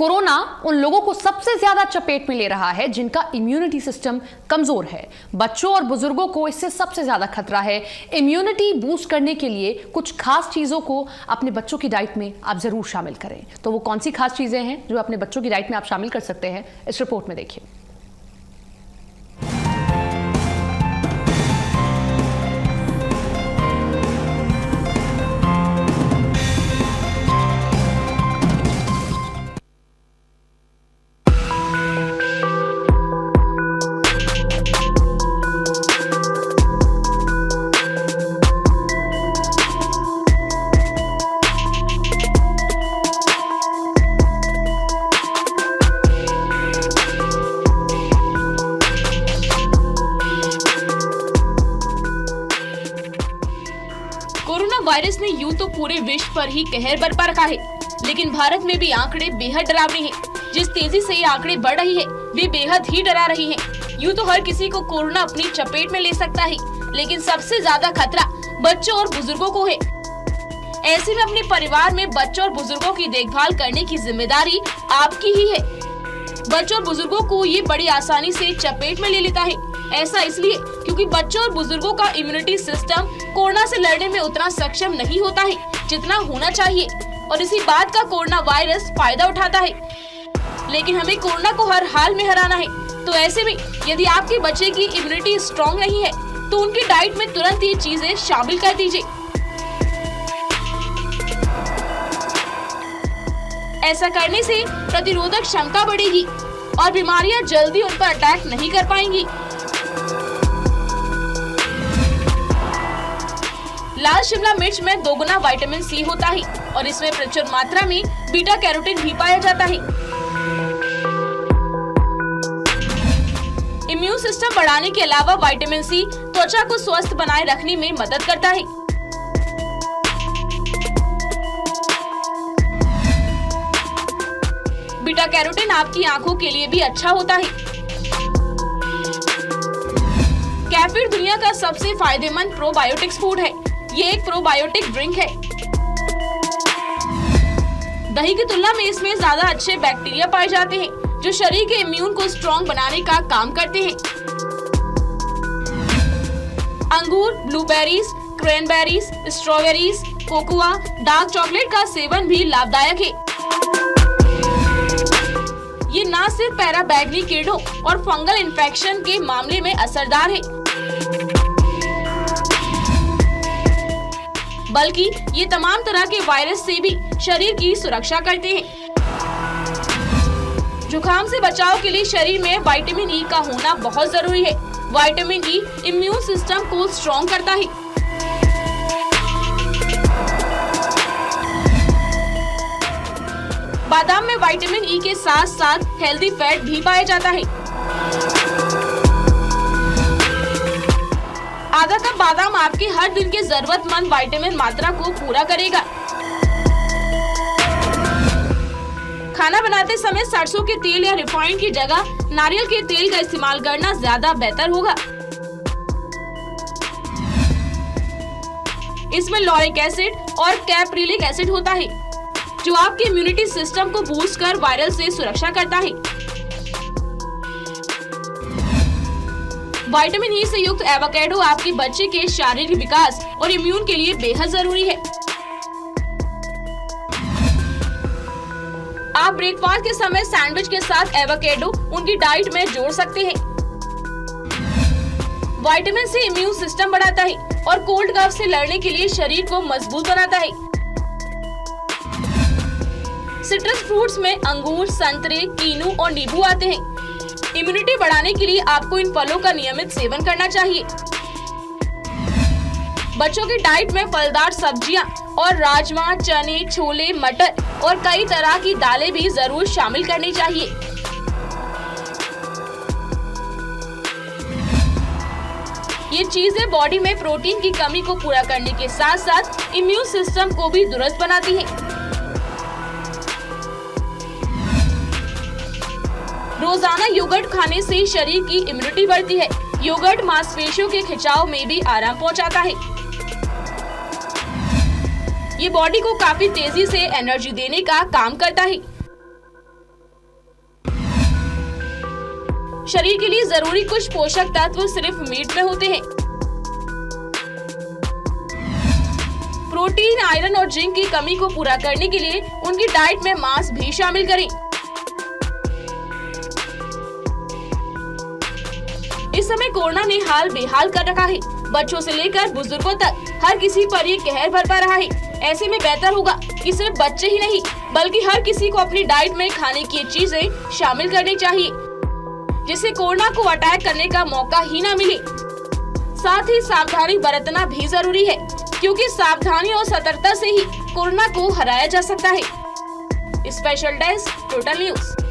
Corona उन लोगों को सबसे ज्यादा चपेट में ले रहा है जिनका इम्यूनिटी सिस्टम कमजोर है। बच्चों और बुजुर्गों को इससे सबसे ज्यादा खतरा है। इम्यूनिटी बूस्ट करने के लिए कुछ खास चीजों को अपने बच्चों की डाइट में आप जरूर शामिल करें। तो वो कौन सी खास चीजें हैं जो अपने बच्चों की डाइट में आप शामिल कर सकते हैं, इस रिपोर्ट में देखिए। कोरोना वायरस ने यूं तो पूरे विश्व पर ही कहर बरपा रखा है, लेकिन भारत में भी आंकड़े बेहद डरावने हैं। जिस तेजी से ये आंकड़े बढ़ रही है, वे बेहद ही डरा रही हैं। यूं तो हर किसी को कोरोना अपनी चपेट में ले सकता है, लेकिन सबसे ज्यादा खतरा बच्चों और बुजुर्गों को है। ऐसे में अपने परिवार में बच्चों और बुजुर्गों की देखभाल करने की जिम्मेदारी आपकी ही है। बच्चों और बुजुर्गों को ये बड़ी आसानी से चपेट में ले लेता है। ऐसा इसलिए क्योंकि बच्चों और बुजुर्गों का इम्यूनिटी सिस्टम कोरोना से लड़ने में उतना सक्षम नहीं होता है जितना होना चाहिए, और इसी बात का कोरोना वायरस फायदा उठाता है। लेकिन हमें कोरोना को हर हाल में हराना है, तो ऐसे में यदि आपके बच्चे की इम्यूनिटी स्ट्रॉन्ग नहीं है तो उनकी डाइट में तुरंत ये चीजें शामिल कर दीजिए। ऐसा करने से प्रतिरोधक क्षमता बढ़ेगी और बीमारियां जल्दी उन पर अटैक नहीं कर पाएंगी। लाल शिमला मिर्च में दोगुना विटामिन सी होता है और इसमें प्रचुर मात्रा में बीटा कैरोटीन भी पाया जाता है। इम्यून सिस्टम बढ़ाने के अलावा विटामिन सी त्वचा को स्वस्थ बनाए रखने में मदद करता है। बीटा कैरोटीन आपकी आंखों के लिए भी अच्छा होता है। कैफीर दुनिया का सबसे फायदेमंद प्रोबायोटिक्स फूड है। ये एक प्रोबायोटिक ड्रिंक है। दही की तुलना में इसमें ज्यादा अच्छे बैक्टीरिया पाए जाते हैं जो शरीर के इम्यून को स्ट्रॉन्ग बनाने का काम करते हैं। अंगूर, blueberries, cranberries, strawberries, cocoa, dark chocolate का सेवन भी लाभदायक है। ये न सिर्फ पैराबैग्नी कीड़ों और फंगल इन्फेक्शन के मामले में असरदार है, बल्कि ये तमाम तरह के वायरस से भी शरीर की सुरक्षा करते हैं। जुकाम से बचाव के लिए शरीर में विटामिन ई का होना बहुत जरूरी है। विटामिन ई इम्यून सिस्टम को स्ट्रॉन्ग करता है। बादाम में विटामिन ई के साथ साथ हेल्दी फैट भी पाया जाता है। आधा कप बादाम आपके हर दिन के जरूरतमंद विटामिन मात्रा को पूरा करेगा। खाना बनाते समय सरसों के तेल या रिफाइंड की जगह नारियल के तेल का इस्तेमाल करना ज्यादा बेहतर होगा। इसमें लॉरिक एसिड और कैप्रिलिक एसिड होता है जो आपके इम्यूनिटी सिस्टम को बूस्ट कर वायरल से सुरक्षा करता है। विटामिन ई से युक्त एवोकाडो आपके बच्चे के शारीरिक विकास और इम्यून के लिए बेहद जरूरी है। आप ब्रेकफास्ट के समय सैंडविच के साथ एवोकाडो उनकी डाइट में जोड़ सकते हैं। विटामिन सी इम्यून सिस्टम बढ़ाता है और कोल्ड कफ से लड़ने के लिए शरीर को मजबूत बनाता है। सिट्रस फ्रूट्स में अंगूर, संतरे, कीनू और नींबू आते हैं। इम्यूनिटी बढ़ाने के लिए आपको इन फलों का नियमित सेवन करना चाहिए। बच्चों की डाइट में फलदार सब्जियां और राजमा, चने, छोले, मटर और कई तरह की दालें भी जरूर शामिल करनी चाहिए। ये चीजें बॉडी में प्रोटीन की कमी को पूरा करने के साथ साथ इम्यून सिस्टम को भी दुरुस्त बनाती हैं। रोजाना योगर्ट खाने से शरीर की इम्यूनिटी बढ़ती है। योगर्ट मांसपेशियों के खिंचाव में भी आराम पहुंचाता है। ये बॉडी को काफी तेजी से एनर्जी देने का काम करता है। शरीर के लिए जरूरी कुछ पोषक तत्व सिर्फ मीट में होते हैं। प्रोटीन, आयरन और जिंक की कमी को पूरा करने के लिए उनकी डाइट में मांस भी शामिल करें। इस समय कोरोना ने हाल बेहाल कर रखा है। बच्चों से लेकर बुजुर्गों तक हर किसी पर ये कहर बरपा रहा है। ऐसे में बेहतर होगा कि सिर्फ बच्चे ही नहीं बल्कि हर किसी को अपनी डाइट में खाने की चीजें शामिल करनी चाहिए, जिससे कोरोना को अटैक करने का मौका ही ना मिले। साथ ही सावधानी बरतना भी जरूरी है, क्योंकि सावधानी और सतर्कता से ही कोरोना को हराया जा सकता है। Special desk, total news.